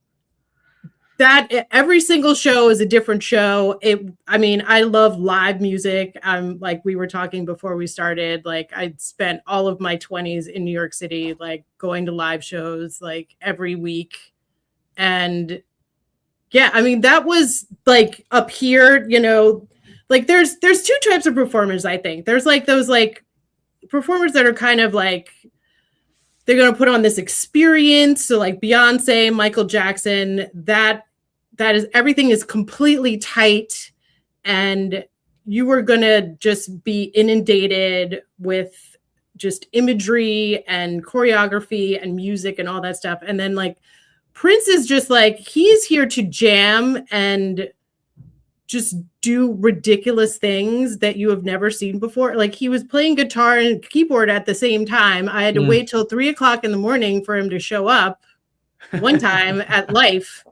That every single show is a different show. I mean, I love live music. I'm like, we were talking before we started, like I spent all of my 20s in New York City, like going to live shows like every week. And yeah, I mean, that was like up here, you know, like there's two types of performers, I think. There's like those like performers that are kind of like they're going to put on this experience. So like Beyonce, Michael Jackson, that is everything is completely tight, and you are going to just be inundated with just imagery and choreography and music and all that stuff. And then like Prince is just like, he's here to jam and just do ridiculous things that you have never seen before. Like he was playing guitar and keyboard at the same time. I had to wait till 3:00 in the morning for him to show up one time at Life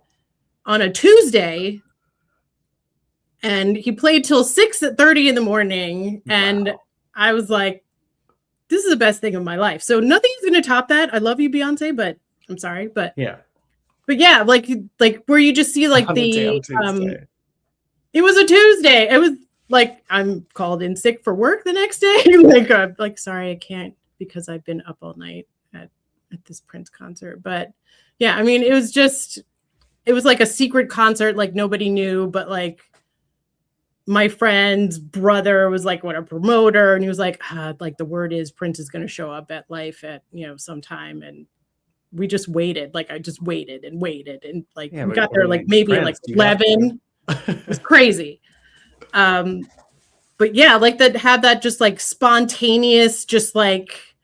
on a Tuesday. And he played till 6:30 in the morning. And I was like, this is the best thing of my life. So nothing's going to top that. I love you, Beyonce, but I'm sorry. But yeah, like where you just see like it was a Tuesday. It was like, I'm called in sick for work the next day. Like, I'm like, sorry, I can't because I've been up all night at this Prince concert. But yeah, I mean, it was like a secret concert. Like nobody knew, but like my friend's brother was like, what, a promoter. And he was like, like the word is Prince is going to show up at Life at, sometime. And we just waited. Like I just waited and waited. And like we got there like maybe Prince, like 11. It was crazy. But yeah, like that had that just like spontaneous, just like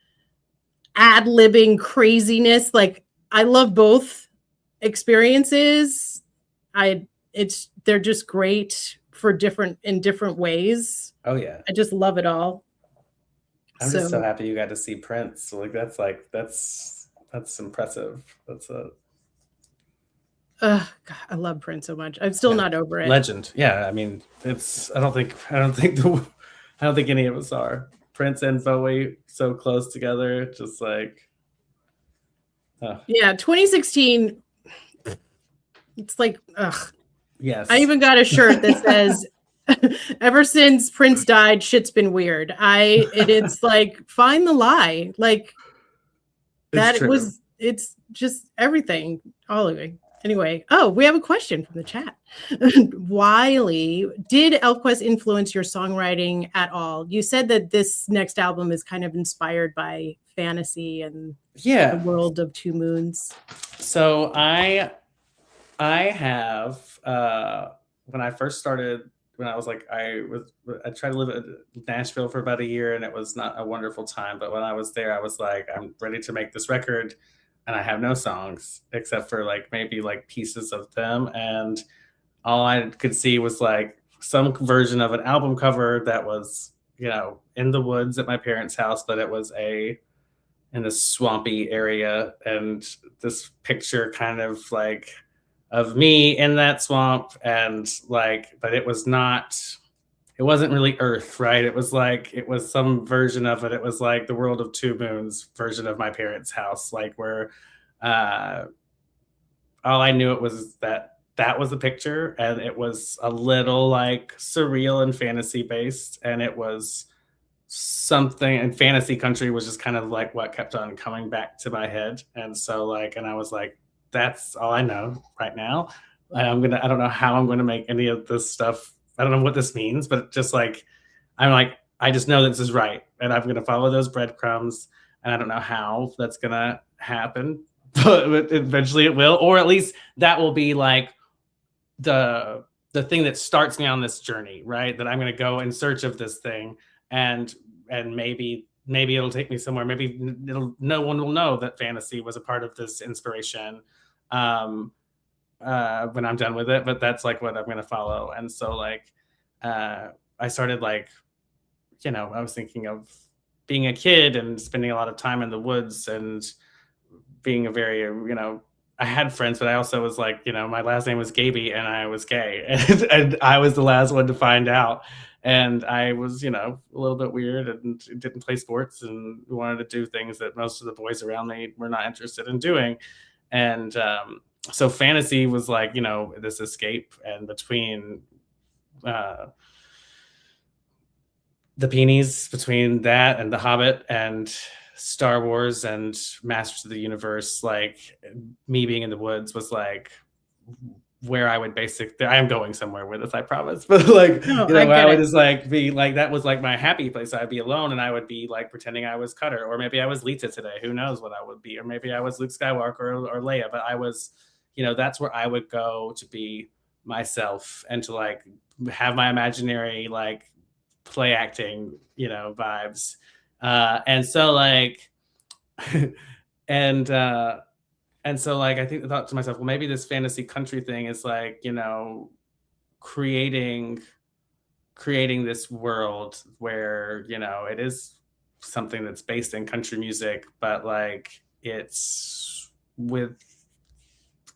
ad-libbing craziness. Like I love both experiences. They're just great in different ways. Oh yeah. I just love it all. I'm just so happy you got to see Prince. So that's impressive. God, I love Prince so much. I'm still not over it. Legend. Yeah, I mean, I don't think any of us are. Prince and Bowie so close together, just like. Yeah, 2016. It's like, ugh. Yes. I even got a shirt that says, "Ever since Prince died, shit's been weird." It's like, find the lie. Like it's just everything. All of it. Anyway, we have a question from the chat. Wiley, did ElfQuest influence your songwriting at all? You said that this next album is kind of inspired by fantasy and the world of Two Moons. So I have when I first started, when I was like, I tried to live in Nashville for about a year, and it was not a wonderful time. But when I was there, I was like, I'm ready to make this record. And I have no songs except for like maybe like pieces of them. And all I could see was like some version of an album cover that was, in the woods at my parents' house, but it was in a swampy area. And this picture kind of like of me in that swamp. And like, but it wasn't really Earth, right? It was some version of it. It was like the World of Two Moons version of my parents' house, like where all I knew it was that was the picture, and it was a little like surreal and fantasy based, and it was something, and fantasy country was just kind of like what kept on coming back to my head. And so like, and I was like, that's all I know right now. I don't know how I'm going to make any of this stuff. I don't know what this means, but just like, I just know that this is right. And I'm going to follow those breadcrumbs, and I don't know how that's going to happen, but eventually it will, or at least that will be like the thing that starts me on this journey, right? That I'm going to go in search of this thing, and maybe it'll take me somewhere. Maybe no one will know that fantasy was a part of this inspiration when I'm done with it, but that's like what I'm going to follow. And so like, I started like, I was thinking of being a kid and spending a lot of time in the woods and being a very, I had friends, but I also was like, my last name was Gaby and I was gay, and I was the last one to find out. And I was, a little bit weird and didn't play sports and wanted to do things that most of the boys around me were not interested in doing. And so fantasy was like, this escape. And between the Peonies, between that and The Hobbit and Star Wars and Masters of the Universe, like me being in the woods was like where I would basically, I am going somewhere with this, I promise. But like, No, you know, I I would get it. just like be like, that was like my happy place. I'd be alone and I would be like pretending I was Cutter, or maybe I was Lita today. Who knows what I would be? Or maybe I was Luke Skywalker or Leia. But I was, you know, that's where I would go to be myself and to like have my imaginary like play acting, you know, vibes. And so like, and so like I thought to myself, well, maybe this fantasy country thing is like, you know, creating this world where, you know, it is something that's based in country music, but like it's with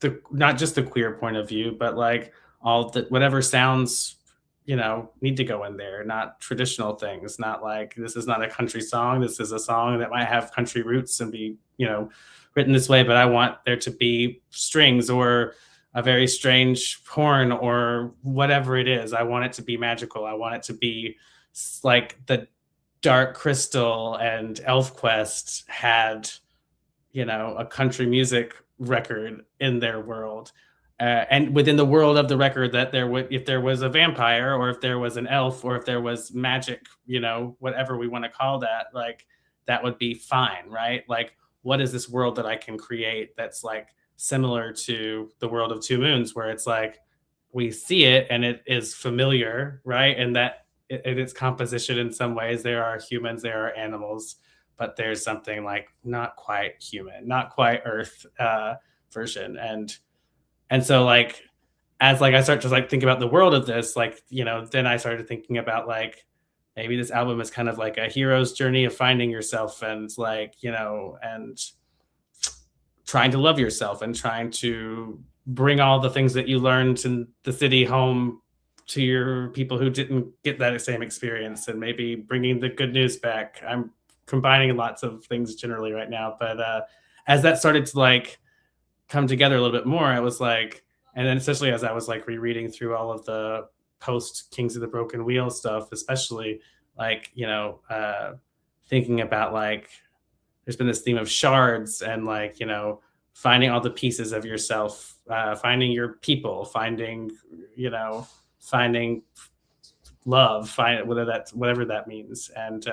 the not just the queer point of view, but like all the whatever sounds, you know, need to go in there, not traditional things, not like this is not a country song, this is a song that might have country roots and be, you know, written this way, but I want there to be strings or a very strange horn or whatever it is. I want it to be magical. I want it to be like the Dark Crystal and ElfQuest had, you know, a country music record in their world. And within the world of the record, that there would, if there was a vampire or if there was an elf or if there was magic, you know, whatever we want to call that, like that would be fine, right? Like, what is this world that I can create that's like similar to the world of Two Moons, where it's like we see it and it is familiar, right? And that in its composition, in some ways, there are humans, there are animals, but there's something like not quite human, not quite Earth version. And so like, as like I start to like think about the world of this, like, you know, then I started thinking about like, maybe this album is kind of like a hero's journey of finding yourself and like, you know, and trying to love yourself and trying to bring all the things that you learned in the city home to your people who didn't get that same experience, and maybe bringing the good news back. I'm combining lots of things generally right now, but as that started to like come together a little bit more, I was like, and then especially as I was like rereading through all of the post Kings of the Broken Wheel stuff, especially like, you know, thinking about like, there's been this theme of shards and like, you know, finding all the pieces of yourself, finding your people, finding, you know, finding love, whatever that means. And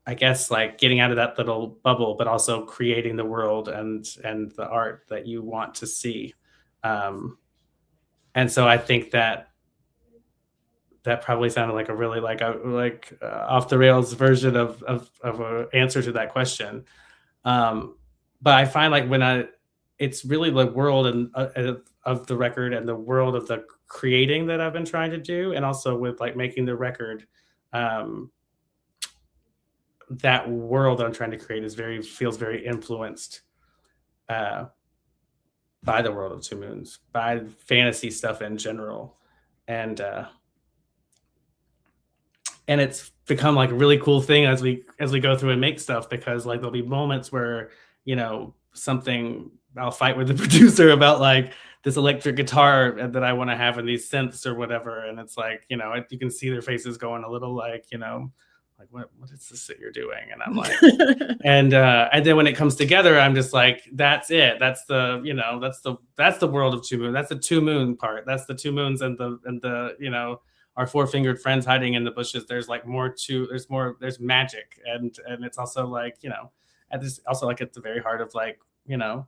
I guess like getting out of that little bubble, but also creating the world and the art that you want to see. And so I think that probably sounded like a really like off the rails version of an answer to that question. But I find like it's really the world and of the record and the world of the creating that I've been trying to do, and also with like making the record. That world that I'm trying to create feels very influenced by the world of Two Moons, by fantasy stuff in general, and it's become like a really cool thing as we go through and make stuff, because like there'll be moments where, you know, I'll fight with the producer about like this electric guitar that I want to have in these synths or whatever, and it's like, you know, you can see their faces going a little like, you know, like what is this that you're doing? And I'm like, and then when it comes together, I'm just like, that's it. That's the, you know, that's the world of Two Moons. That's the Two Moon part. That's the Two Moons and the you know, our four-fingered friends hiding in the bushes. There's like there's magic, and it's also like, you know, also like at the very heart of like, you know,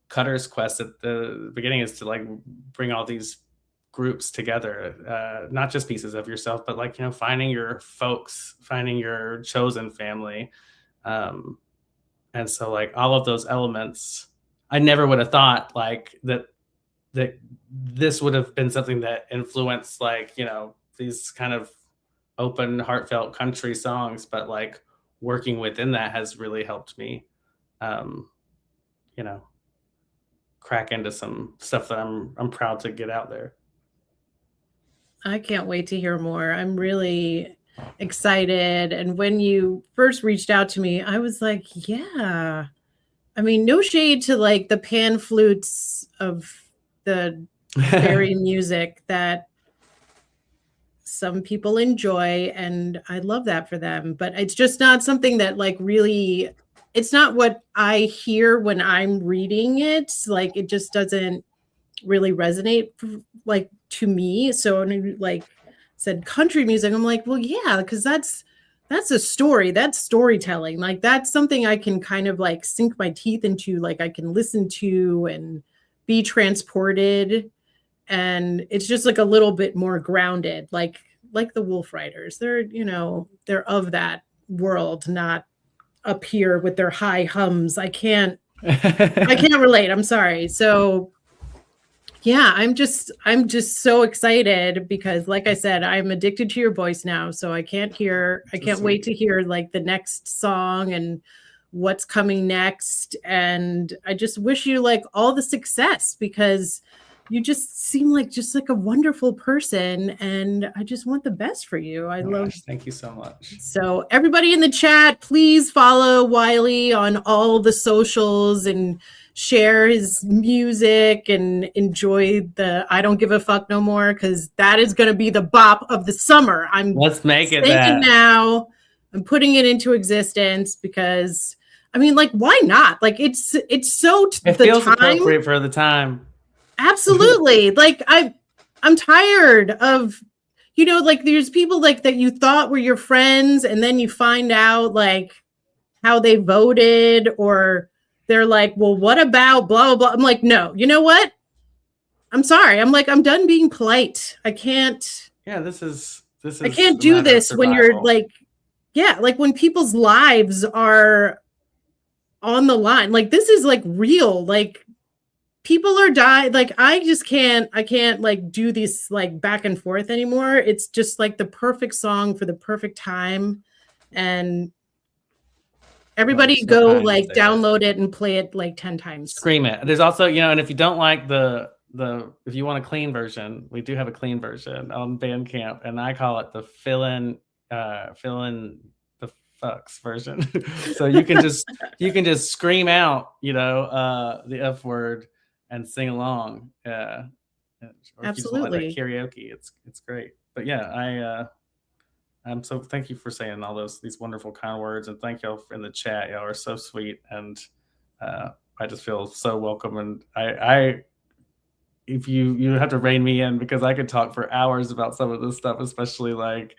Cutter's quest at the beginning is to like bring all these groups together, not just pieces of yourself, but like, you know, finding your folks, finding your chosen family. And so like all of those elements, I never would have thought like that this would have been something that influenced like, you know, these kind of open, heartfelt country songs, but like working within that has really helped me, you know, crack into some stuff that I'm proud to get out there. I can't wait to hear more. I'm really excited. And when you first reached out to me, I was like, yeah. I mean, no shade to like the pan flutes of the fairy music that some people enjoy, and I love that for them. But it's just not something that like really it's not what I hear when I'm reading it. Like it just doesn't really resonate like to me. So when you like said country music, I'm like, well, yeah, because that's a story. That's storytelling. Like that's something I can kind of like sink my teeth into. Like I can listen to and be transported. And it's just like a little bit more grounded, like the Wolf Riders. They're, you know, they're of that world, not up here with their high hums. I can't relate. I'm sorry. So yeah, I'm just so excited because like I said, I'm addicted to your voice now. So I can't wait to hear like the next song and what's coming next. And I just wish you like all the success because you just seem like a wonderful person, and I just want the best for you. Thank you so much. So everybody in the chat, please follow Wiley on all the socials and share his music and enjoy the I Don't Give a Fuck No More, because that is going to be the bop of the summer. Let's make it that now. I'm putting it into existence because I mean, like, why not? Like, it feels appropriate for the time. Absolutely. Like I'm tired of, you know, like there's people like that you thought were your friends and then you find out like how they voted or they're like, well, what about blah, blah, blah. I'm like, no, you know what? I'm sorry. I'm like, I'm done being polite. I can't. Yeah, this is. I can't do this when you're like, yeah, like when people's lives are on the line. Like this is like real, like people are dying. Like I can't like do this like back and forth anymore. It's just like the perfect song for the perfect time. And everybody go like download it and play it like 10 times. Scream it. There's also, you know, and if you don't like if you want a clean version, we do have a clean version on Bandcamp, and I call it the fill in the fucks version. So you can just scream out, you know, the F word and sing along. Or absolutely. If you just want, like, karaoke, it's great. But yeah, I'm so thank you for saying all these wonderful kind words, and thank y'all in the chat. Y'all are so sweet, and I just feel so welcome. And I if you have to rein me in because I could talk for hours about some of this stuff, especially like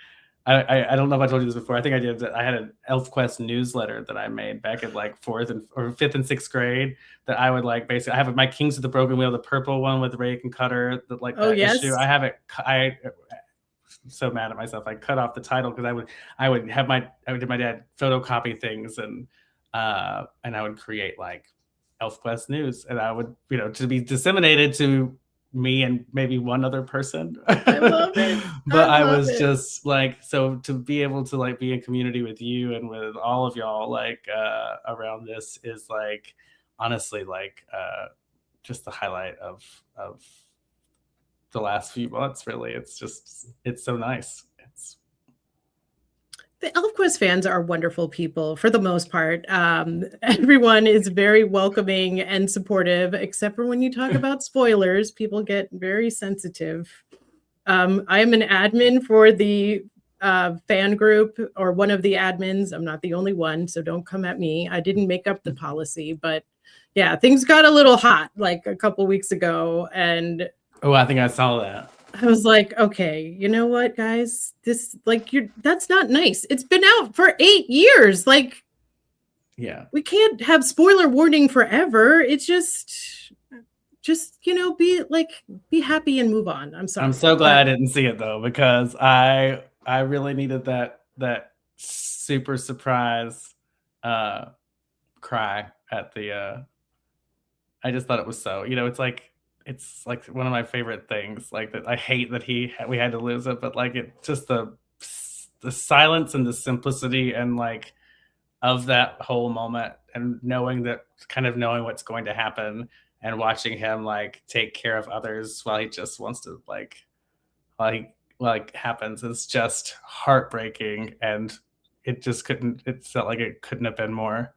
I don't know if I told you this before. I think I did. I had an ElfQuest newsletter that I made back in like 4th or 5th and 6th grade that I would like basically. I have my Kings of the Broken Wheel, the purple one with Rake and Cutter, that issue. I have it. I'm so mad at myself. I cut off the title because I would have my dad photocopy things and I would create like ElfQuest news, and I would, you know, to be disseminated to me and maybe one other person. I love it. But I was just like, so to be able to like be in community with you and with all of y'all like around this is like honestly like just the highlight of the last few months. Really, it's so nice. The ElfQuest fans are wonderful people for the most part. Everyone is very welcoming and supportive, except for when you talk about spoilers, people get very sensitive. I am an admin for the fan group, or one of the admins. I'm not the only one, so don't come at me. I didn't make up the policy, but yeah, things got a little hot like a couple weeks ago. And oh, I think I saw that. I was like, okay, you know what, guys? This like that's not nice. It's been out for 8 years. Like, yeah, we can't have spoiler warning forever. It's just you know, be happy and move on. I'm sorry. I'm so glad I didn't see it though, because I really needed that super surprise cry at the I just thought it was so, you know, it's like one of my favorite things, like that. I hate that we had to lose it, but like it just the silence and the simplicity and like of that whole moment, and knowing what's going to happen and watching him like take care of others while he just wants to like happens. It's just heartbreaking, and it felt like it couldn't have been more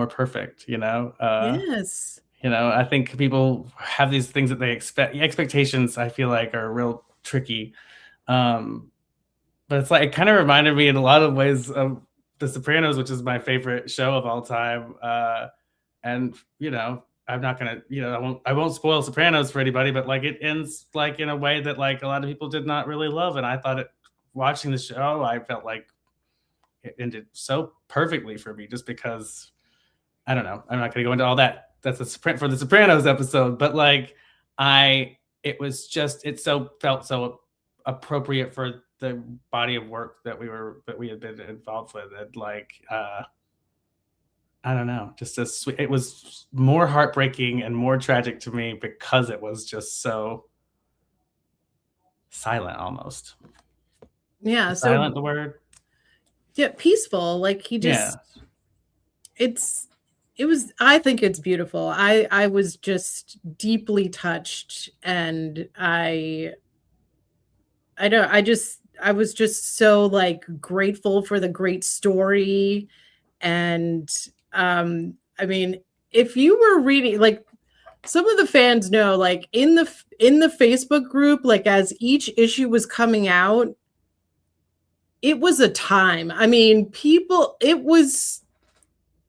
perfect, you know? Yes. You know, I think people have these things that they expect. Expectations, I feel like, are real tricky. But it's like, it kind of reminded me in a lot of ways of The Sopranos, which is my favorite show of all time. And I'm not gonna, I won't spoil Sopranos for anybody, but like it ends like in a way that like a lot of people did not really love. And I thought watching the show, I felt like it ended so perfectly for me, just because I don't know. I'm not gonna go into all that. That's for the Sopranos episode, but like it felt so appropriate for the body of work that we had been involved with. And like I don't know, just it was more heartbreaking and more tragic to me because it was just so silent almost. Yeah. Silent, the word? Yeah, peaceful. Like he just, I think it's beautiful. I was just deeply touched, and I was just so like grateful for the great story. And I mean, if you were reading, like, some of the fans know, like in the Facebook group, like as each issue was coming out, it was a time. I mean, it was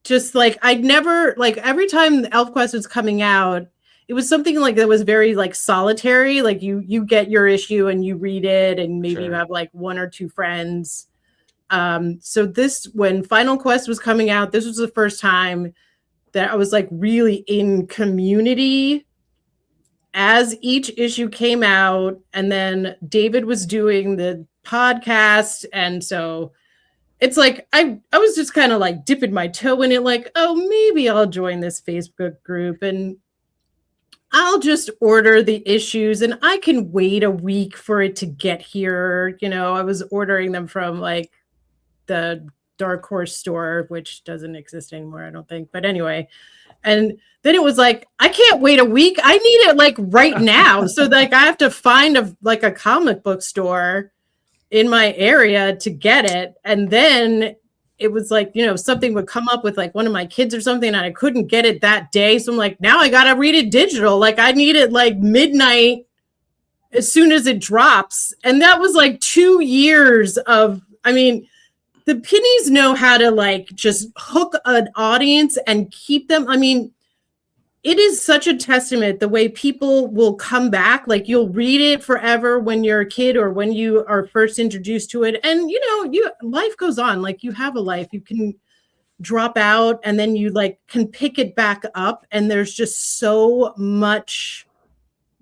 just like, I'd never, like, every time ElfQuest was coming out, it was something like that was very like solitary. Like you get your issue and you read it, and maybe you have like one or two friends. So when Final Quest was coming out, this was the first time that I was like really in community as each issue came out. And then David was doing the podcast. And so it's like, I was just kind of like dipping my toe in it, like, oh, maybe I'll join this Facebook group and I'll just order the issues and I can wait a week for it to get here. I was ordering them from like the Dark Horse store, which doesn't exist anymore, I don't think. But anyway, and then it was like, I can't wait a week. I need it like right now. So like I have to find a comic book store in my area to get it. And then it was like, something would come up with like one of my kids or something, and I couldn't get it that day. So I'm like, now I got to read it digital. Like I need it like midnight as soon as it drops. And that was like 2 years of, I mean, the Pennies know how to like just hook an audience and keep them. I mean, it is such a testament the way people will come back. Like you'll read it forever when you're a kid or when you are first introduced to it. And, life goes on. Like you have a life, you can drop out and then you like can pick it back up. And there's just so much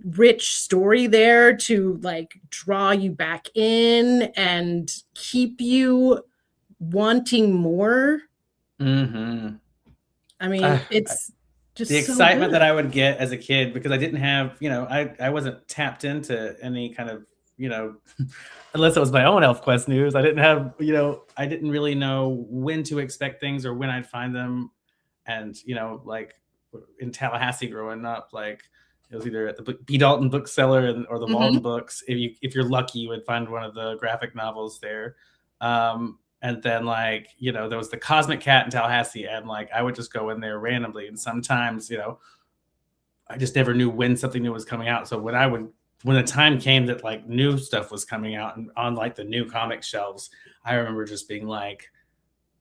rich story there to like draw you back in and keep you wanting more. Mm-hmm. I mean, it's just the excitement that I would get as a kid, because I didn't have, I wasn't tapped into any kind of, unless it was my own ElfQuest news. I didn't have, I didn't really know when to expect things or when I'd find them. And, like in Tallahassee growing up, like it was either at the B. Dalton bookseller or the Walden Books. If you're lucky, you would find one of the graphic novels there. And then like, there was the Cosmic Cat in Tallahassee, and like, I would just go in there randomly. And sometimes, I just never knew when something new was coming out. So when the time came that like new stuff was coming out and on like the new comic shelves, I remember just being like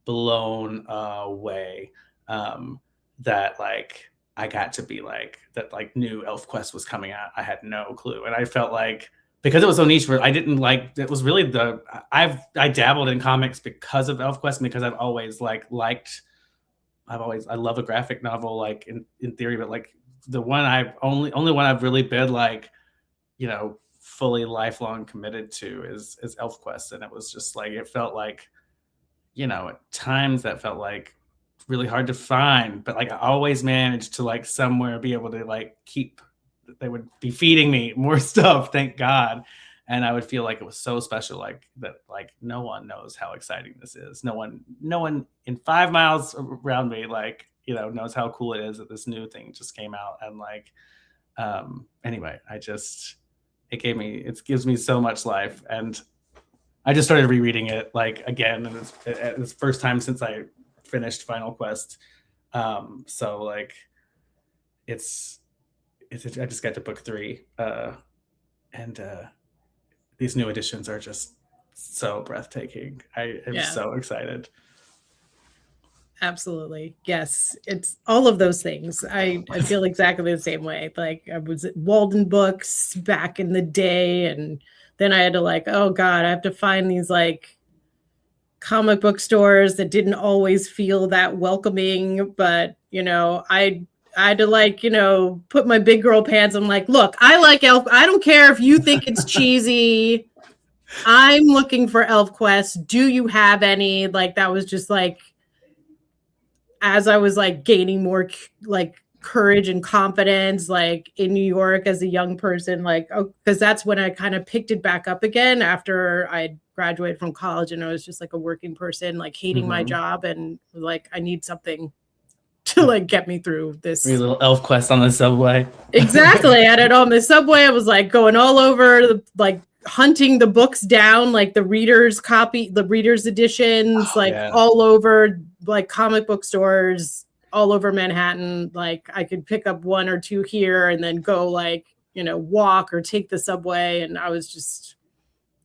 blown away that like I got to be like that, like new ElfQuest was coming out. I had no clue. And I felt like, because it was so niche, I didn't like, it was really I dabbled in comics because of ElfQuest, because I've always I love a graphic novel, like in theory, but like the one only one I've really been like, fully lifelong committed to is ElfQuest. And it was just like, it felt like, at times that felt like really hard to find, but like I always managed to like somewhere be able to like they would be feeding me more stuff, thank God. And I would feel like it was so special, like that, like no one knows how exciting this is. No one in 5 miles around me, like, knows how cool it is that this new thing just came out. And like, anyway, it gives me so much life. And I just started rereading it like again, and it's first time since I finished Final Quest. So like I just got to book 3, and these new editions are just so breathtaking. I am so excited. Absolutely. Yes. It's all of those things. I feel exactly the same way. Like I was at Walden Books back in the day, and then I had to like, oh God, I have to find these like comic book stores that didn't always feel that welcoming. But, I had to like, put my big girl pants. I'm like, look, I like Elf. I don't care if you think it's cheesy. I'm looking for ElfQuest. Do you have any? Like that was just like, as I was like gaining more like courage and confidence, like in New York as a young person, like, because that's when I kind of picked it back up again after I graduated from college and I was just like a working person, like hating my job and like, I need something to like get me through this. Your little ElfQuest on the subway. Exactly. I had it on the subway. I was like going all over, like hunting the books down, like the readers editions, all over like comic book stores all over Manhattan. Like I could pick up one or two here and then go like, walk or take the subway. And I was just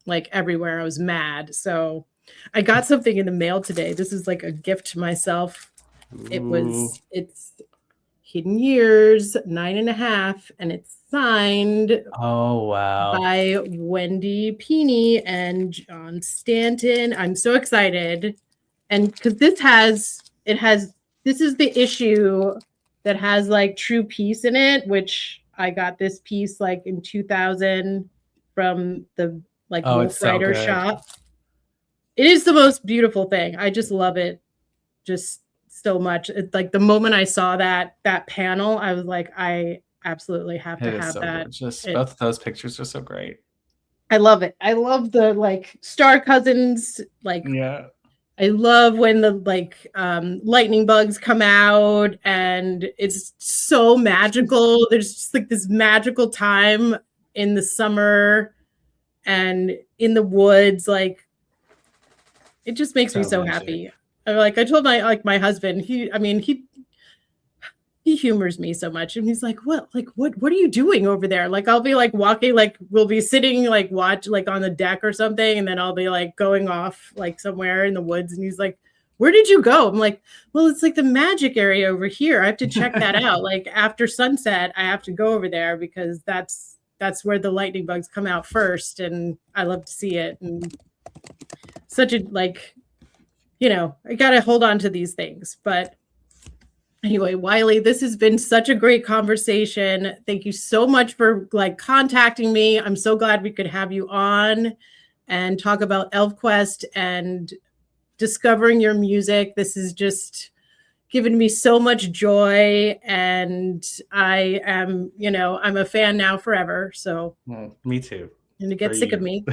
like everywhere. I was mad. So I got something in the mail today. This is like a gift to myself. It's Hidden Years 9.5, and it's signed by Wendy Peeney and John Stanton. I'm so excited. And because this is the issue that has like True Peace in it, which I got this piece like in 2000 from the like Wolf Rider shop. It is the most beautiful thing. I just love it just so much. It's like the moment I saw that panel, I was like, I absolutely have to have that. Just both of those pictures are so great. I love it. I love the like Star Cousins, like I love when the like lightning bugs come out and it's so magical. There's just like this magical time in the summer and in the woods. Like it just makes me so happy. I told my husband, he humors me so much. And he's like, what are you doing over there? Like, I'll be like walking, like we'll be sitting, like watch, like on the deck or something. And then I'll be like going off like somewhere in the woods. And he's like, where did you go? I'm like, well, it's like the magic area over here. I have to check that out. Like after sunset, I have to go over there because that's where the lightning bugs come out first. And I love to see it. And such a, like, I got to hold on to these things. But anyway, Wiley, this has been such a great conversation. Thank you so much for like contacting me. I'm so glad we could have you on and talk about ElfQuest and discovering your music. This has just given me so much joy. And I am, I'm a fan now forever. So me too. And to get sick of me.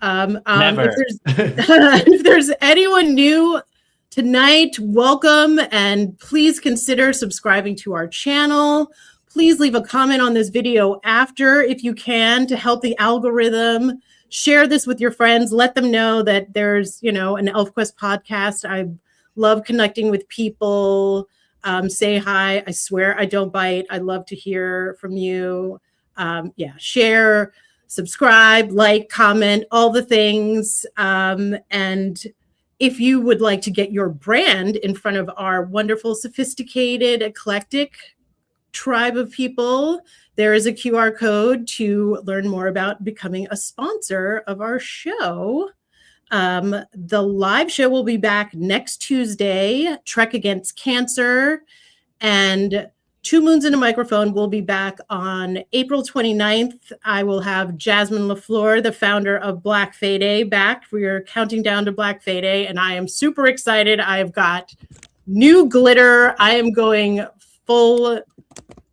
Never. If there's anyone new tonight, welcome, and please consider subscribing to our channel. Please leave a comment on this video after if you can to help the algorithm. Share this with your friends. Let them know that there's, an ElfQuest podcast. I love connecting with people. Say hi. I swear I don't bite. I love to hear from you. Share, subscribe, like, comment, all the things. And if you would like to get your brand in front of our wonderful, sophisticated, eclectic tribe of people, there is a QR code to learn more about becoming a sponsor of our show. The live show will be back next Tuesday, Trek Against Cancer, and Two Moons and a Microphone will be back on April 29th. I will have Jasmine LaFleur, the founder of Black Fayday, back. We are counting down to Black Fayday, and I am super excited. I have got new glitter. I am going full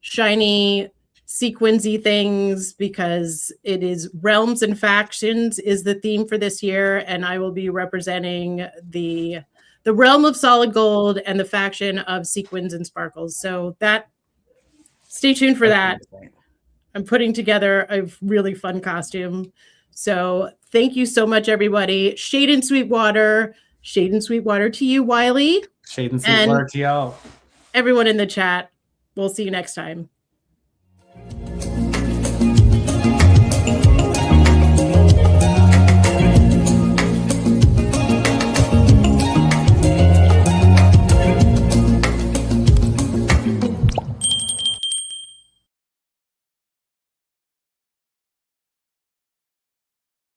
shiny sequensy things because it is Realms and Factions is the theme for this year, and I will be representing the realm of solid gold and the faction of sequins and sparkles. So stay tuned for that. I'm putting together a really fun costume. So thank you so much, everybody. Shade and Sweetwater to you, Wiley. Shade and Sweetwater to y'all. Everyone in the chat. We'll see you next time.